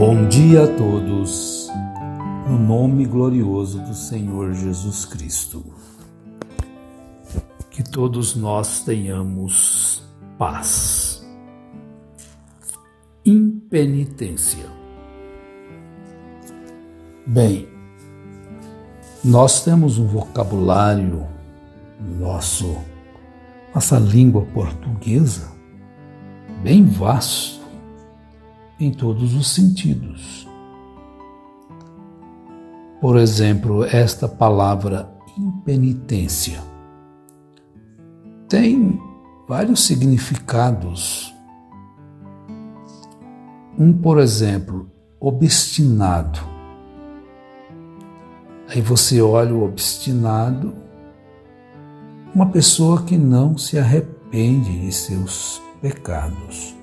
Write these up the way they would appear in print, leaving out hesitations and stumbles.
Bom dia a todos, no nome glorioso do Senhor Jesus Cristo. Que todos nós tenhamos paz. Impenitência. Bem, nós temos um vocabulário nossa língua portuguesa bem vasto em todos os sentidos. Por exemplo, esta palavra impenitência tem vários significados. Por exemplo, obstinado. Aí você olha o obstinado, uma pessoa que não se arrepende de seus pecados.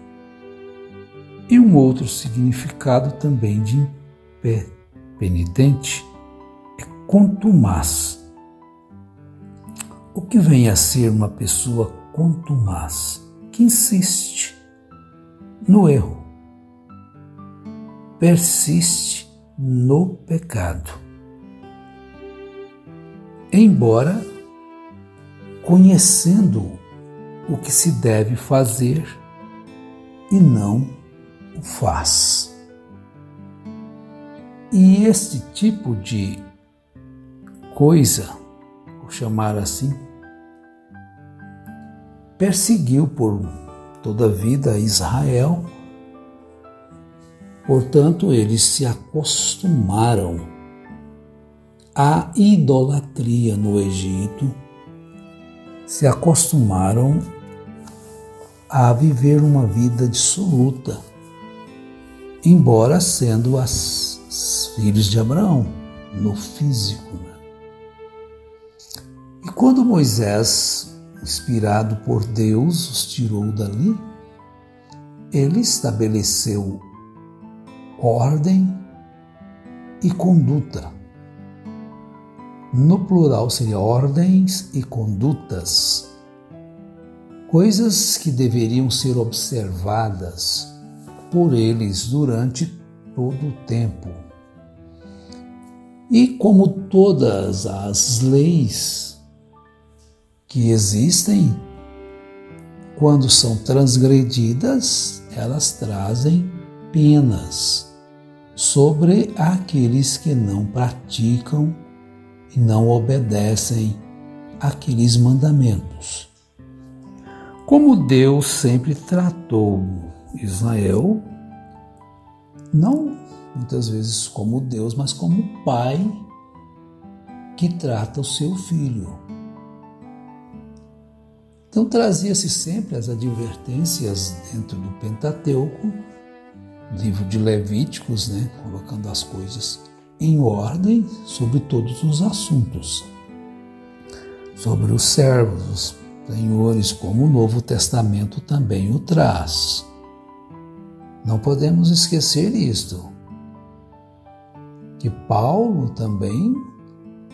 E um outro significado também de impenitente é contumaz. O que vem a ser uma pessoa contumaz? Que insiste no erro, persiste no pecado, embora conhecendo o que se deve fazer e não o faz. E este tipo de coisa, vou chamar assim, perseguiu por toda a vida Israel. Portanto, eles se acostumaram à idolatria no Egito, se acostumaram a viver uma vida dissoluta, embora sendo os filhos de Abraão, no físico. E quando Moisés, inspirado por Deus, os tirou dali, ele estabeleceu ordem e conduta. No plural seria ordens e condutas, coisas que deveriam ser observadas por eles durante todo o tempo. E como todas as leis que existem, quando são transgredidas, elas trazem penas sobre aqueles que não praticam e não obedecem àqueles mandamentos. Como Deus sempre tratou Israel, não muitas vezes como Deus, mas como pai que trata o seu filho. Então trazia-se sempre as advertências dentro do Pentateuco, livro de Levíticos, colocando as coisas em ordem sobre todos os assuntos, sobre os servos, os senhores, como o Novo Testamento também o traz. Não podemos esquecer isto, que Paulo também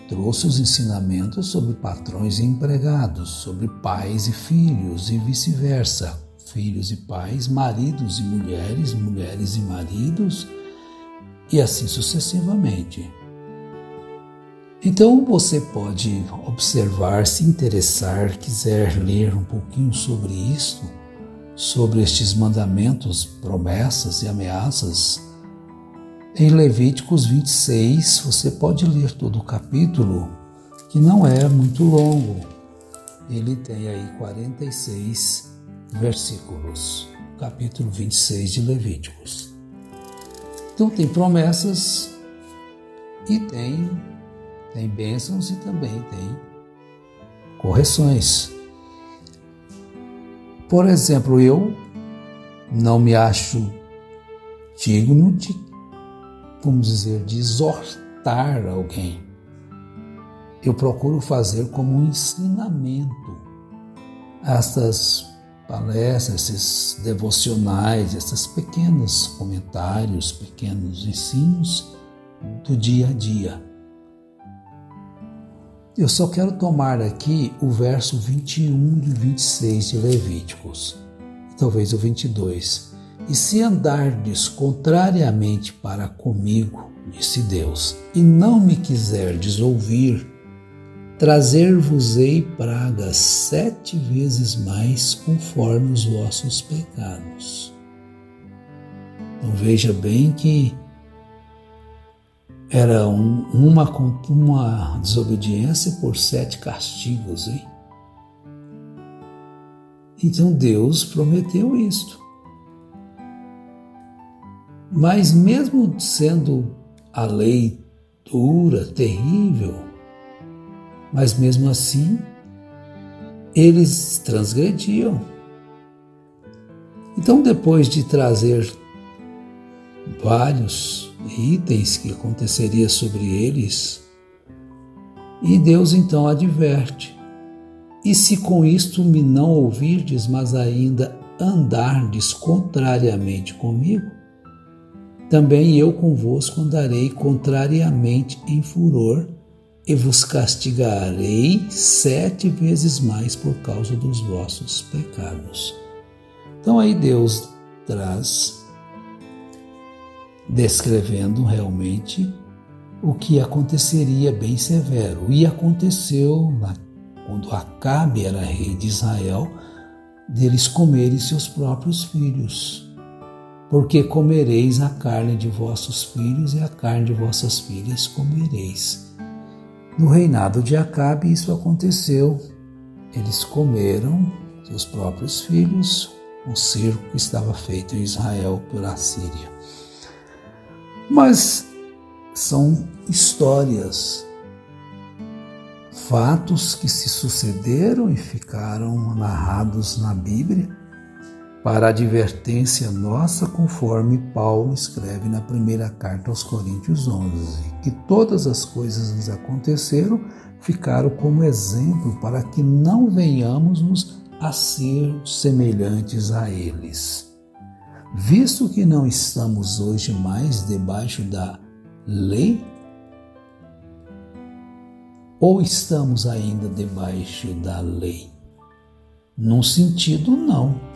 trouxe os ensinamentos sobre patrões e empregados, sobre pais e filhos e vice-versa, filhos e pais, maridos e mulheres, mulheres e maridos, e assim sucessivamente. Então você pode observar, se interessar, quiser ler um pouquinho sobre isto, sobre estes mandamentos, promessas e ameaças. Em Levíticos 26, você pode ler todo o capítulo, que não é muito longo. Ele tem aí 46 versículos, capítulo 26 de Levíticos. Então tem promessas e tem bênçãos e também tem correções. Por exemplo, eu não me acho digno de, de exortar alguém. Eu procuro fazer como um ensinamento essas palestras, esses devocionais, esses pequenos comentários, pequenos ensinos do dia a dia. Eu só quero tomar aqui o verso 21 e 26 de Levíticos, talvez o 22, E se andardes contrariamente para comigo, disse Deus, e não me quiserdes ouvir, trazer-vos-ei pragas 7 vezes mais conforme os vossos pecados. Então veja bem que era uma desobediência por 7 castigos, hein? Então Deus prometeu isto. Mas mesmo sendo a lei dura, terrível, mas mesmo assim eles transgrediam. Então, depois de trazer vários itens que aconteceria sobre eles, e Deus então adverte: e se com isto me não ouvirdes, mas ainda andardes contrariamente comigo, também eu convosco andarei contrariamente em furor, e vos castigarei 7 vezes mais por causa dos vossos pecados. Então aí Deus traz, descrevendo realmente o que aconteceria bem severo. E aconteceu quando Acabe era rei de Israel, deles comerem seus próprios filhos. Porque comereis a carne de vossos filhos e a carne de vossas filhas comereis. No reinado de Acabe isso aconteceu. Eles comeram seus próprios filhos, o cerco que estava feito em Israel por Assíria. Mas são histórias, fatos que se sucederam e ficaram narrados na Bíblia para advertência nossa, conforme Paulo escreve na primeira carta aos Coríntios 11, que todas as coisas nos aconteceram, ficaram como exemplo para que não venhamos a ser semelhantes a eles. Visto que não estamos hoje mais debaixo da lei, ou estamos ainda debaixo da lei? Num sentido, não.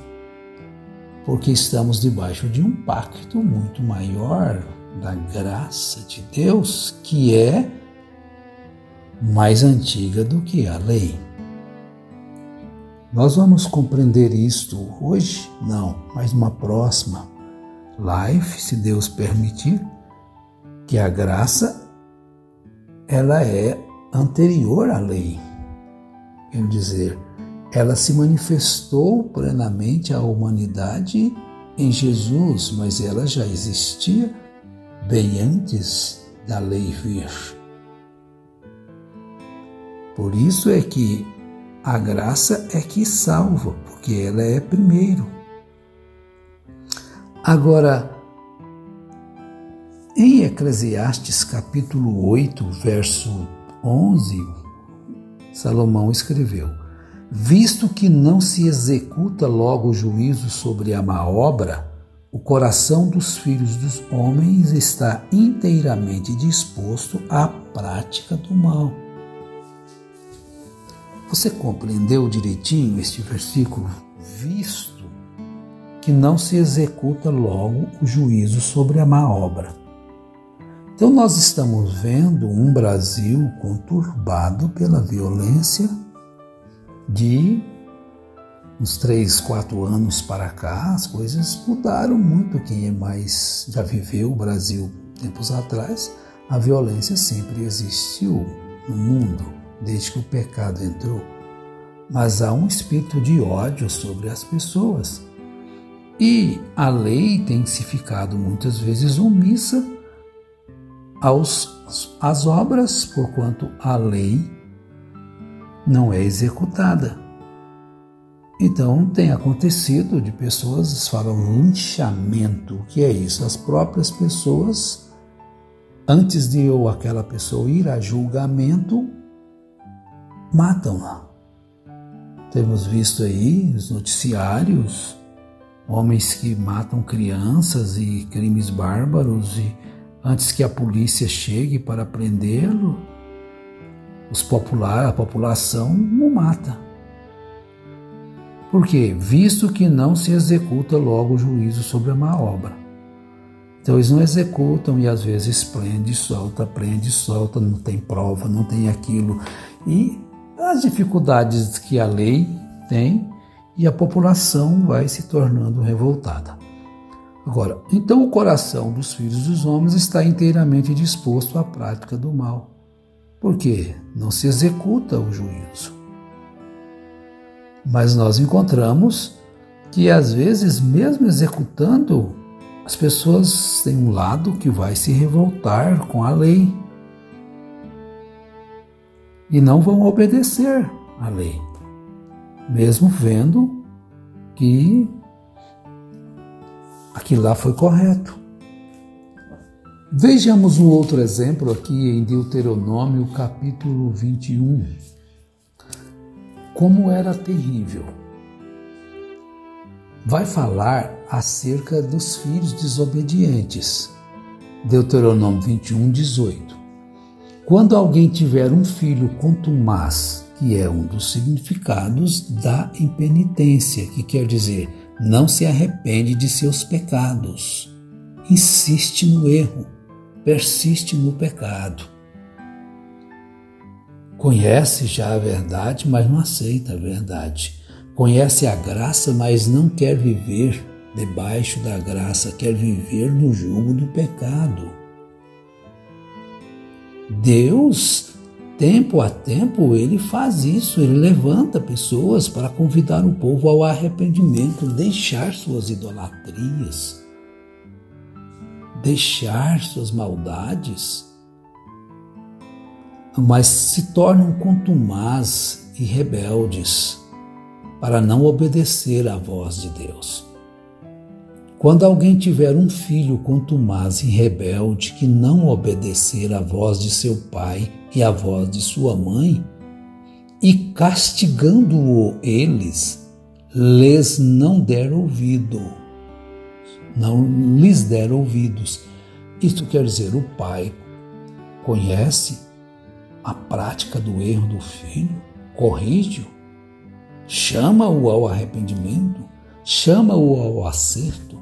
Porque estamos debaixo de um pacto muito maior da graça de Deus, que é mais antiga do que a lei. Nós vamos compreender isto hoje? Não, mas numa próxima live, se Deus permitir, que a graça ela é anterior à lei. Quer dizer, ela se manifestou plenamente à humanidade em Jesus, mas ela já existia bem antes da lei vir. Por isso é que a graça é que salva, porque ela é primeiro. Agora, em Eclesiastes capítulo 8, verso 11, Salomão escreveu: visto que não se executa logo o juízo sobre a má obra, o coração dos filhos dos homens está inteiramente disposto à prática do mal. Você compreendeu direitinho este versículo? Visto que não se executa logo o juízo sobre a má obra. Então nós estamos vendo um Brasil conturbado pela violência de uns 3, 4 anos para cá. As coisas mudaram muito. Quem mais já viveu o Brasil tempos atrás, a violência sempre existiu no mundo, desde que o pecado entrou. Mas há um espírito de ódio sobre as pessoas. E a lei tem se ficado muitas vezes omissa às obras, porquanto a lei não é executada. Então tem acontecido de pessoas, falam linchamento. O que é isso? As próprias pessoas, antes de aquela pessoa ir a julgamento, matam-na. Temos visto aí nos noticiários homens que matam crianças e crimes bárbaros, e antes que a polícia chegue para prendê-lo, a população o mata. Por quê? Visto que não se executa logo o juízo sobre a má obra. Então eles não executam e às vezes prende, solta, não tem prova, não tem aquilo. E as dificuldades que a lei tem e a população vai se tornando revoltada. Agora, então o coração dos filhos dos homens está inteiramente disposto à prática do mal. Por quê? Não se executa o juízo. Mas nós encontramos que às vezes, mesmo executando, as pessoas têm um lado que vai se revoltar com a lei e não vão obedecer à lei, mesmo vendo que aquilo lá foi correto. Vejamos um outro exemplo aqui em Deuteronômio, capítulo 21. Como era terrível. Vai falar acerca dos filhos desobedientes. Deuteronômio 21, 18. Quando alguém tiver um filho contumaz, que é um dos significados da impenitência, que quer dizer, não se arrepende de seus pecados, insiste no erro, persiste no pecado. Conhece já a verdade, mas não aceita a verdade. Conhece a graça, mas não quer viver debaixo da graça, quer viver no jugo do pecado. Deus, tempo a tempo, Ele faz isso, Ele levanta pessoas para convidar o povo ao arrependimento, deixar suas idolatrias, deixar suas maldades, mas se tornam contumazes e rebeldes para não obedecer à voz de Deus. Quando alguém tiver um filho contumaz e rebelde que não obedecer à voz de seu pai e à voz de sua mãe, e castigando-o eles, lhes não der ouvido, não lhes der ouvidos. Isto quer dizer, o pai conhece a prática do erro do filho, corrige-o, chama-o ao arrependimento, chama-o ao acerto,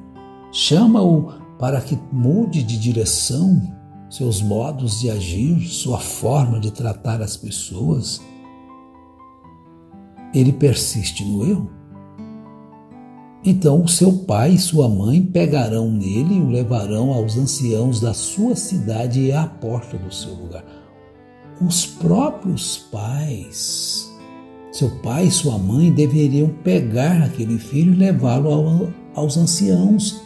chama-o para que mude de direção, seus modos de agir, sua forma de tratar as pessoas. Ele persiste no erro. Então o seu pai e sua mãe pegarão nele e o levarão aos anciãos da sua cidade e à porta do seu lugar. Os próprios pais, seu pai e sua mãe, deveriam pegar aquele filho e levá-lo aos anciãos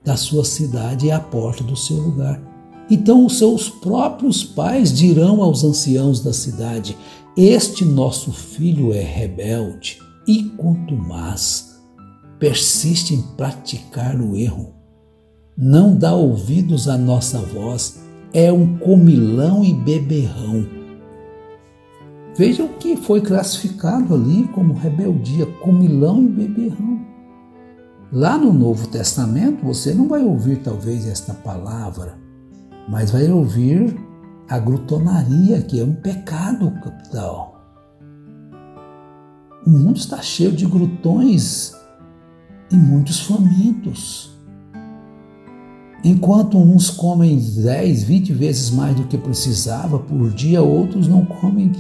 da sua cidade e à porta do seu lugar. Então os seus próprios pais dirão aos anciãos da cidade: este nosso filho é rebelde e contumaz, persiste em praticar o erro, não dá ouvidos à nossa voz, é um comilão e beberrão. Vejam que foi classificado ali como rebeldia, comilão e beberrão. Lá no Novo Testamento você não vai ouvir talvez esta palavra, mas vai ouvir a glutonaria, que é um pecado capital. O mundo está cheio de glutões e muitos famintos. Enquanto uns comem 10, 20 vezes mais do que precisava por dia, outros não comem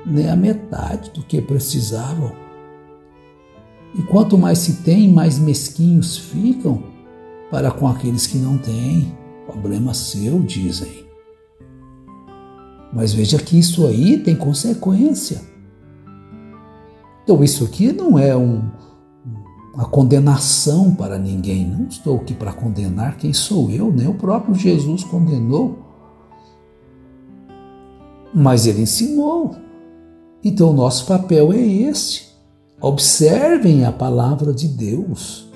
nem a metade do que precisavam. E quanto mais se tem, mais mesquinhos ficam para com aqueles que não têm. Problema seu, dizem. Mas veja que isso aí tem consequência. Então isso aqui não é uma condenação para ninguém. Não estou aqui para condenar quem sou eu, nem o próprio Jesus condenou. Mas ele ensinou. Então o nosso papel é este. Observem a palavra de Deus.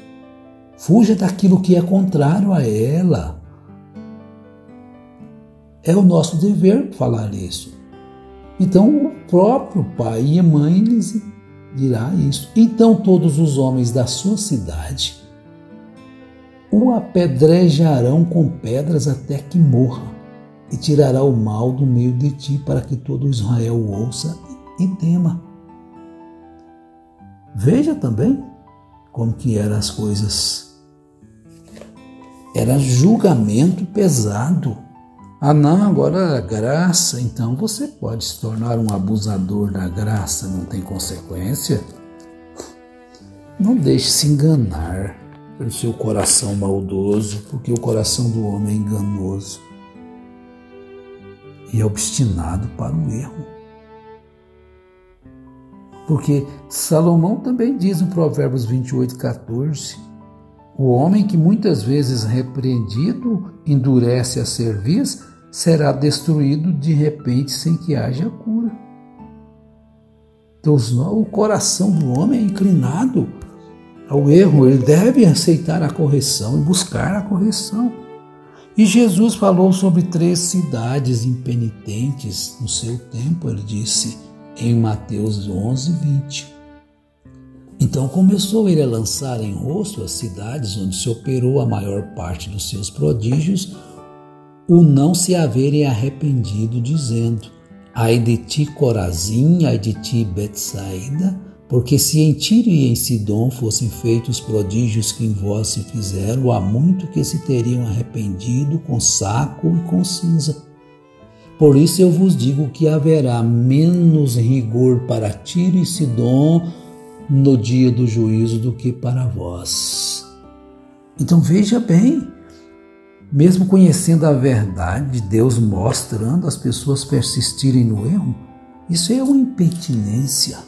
Fuja daquilo que é contrário a ela. É o nosso dever falar isso. Então o próprio pai e a mãe lhes dirá isso. Então todos os homens da sua cidade o apedrejarão com pedras até que morra, e tirará o mal do meio de ti, para que todo Israel o ouça e tema. Veja também como que eram as coisas. Era julgamento pesado. Ah não, agora a graça, então você pode se tornar um abusador da graça, não tem consequência? Não deixe se enganar pelo seu coração maldoso, porque o coração do homem é enganoso e é obstinado para o erro. Porque Salomão também diz no Provérbios 28:14, o homem que muitas vezes repreendido endurece a cerviz, será destruído de repente sem que haja cura. Então o coração do homem é inclinado ao erro, ele deve aceitar a correção e buscar a correção. E Jesus falou sobre 3 cidades impenitentes no seu tempo, ele disse em Mateus 11:20. Então começou ele a lançar em rosto as cidades onde se operou a maior parte dos seus prodígios, o não se haverem arrependido, dizendo: ai de ti, Corazim, ai de ti, Betsaida, porque se em Tiro e em Sidom fossem feitos os prodígios que em vós se fizeram, há muito que se teriam arrependido com saco e com cinza. Por isso eu vos digo que haverá menos rigor para Tiro e Sidom no dia do juízo do que para vós. Então veja bem, mesmo conhecendo a verdade, Deus mostrando as pessoas persistirem no erro, isso é uma impertinência.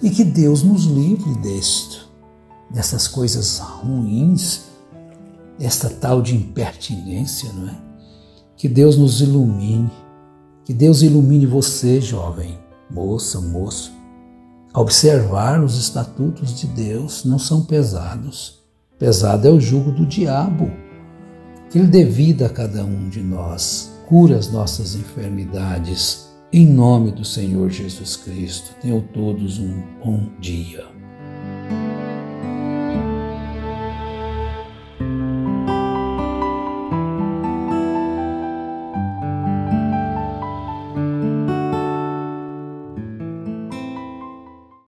E que Deus nos livre dessas coisas ruins, desta tal de impertinência, não é? Que Deus nos ilumine, que Deus ilumine você, jovem, moça, moço, a observar os estatutos de Deus, não são pesados. Pesado é o jugo do diabo. Que Ele dê vida a cada um de nós, cura as nossas enfermidades, em nome do Senhor Jesus Cristo. Tenham todos um bom dia.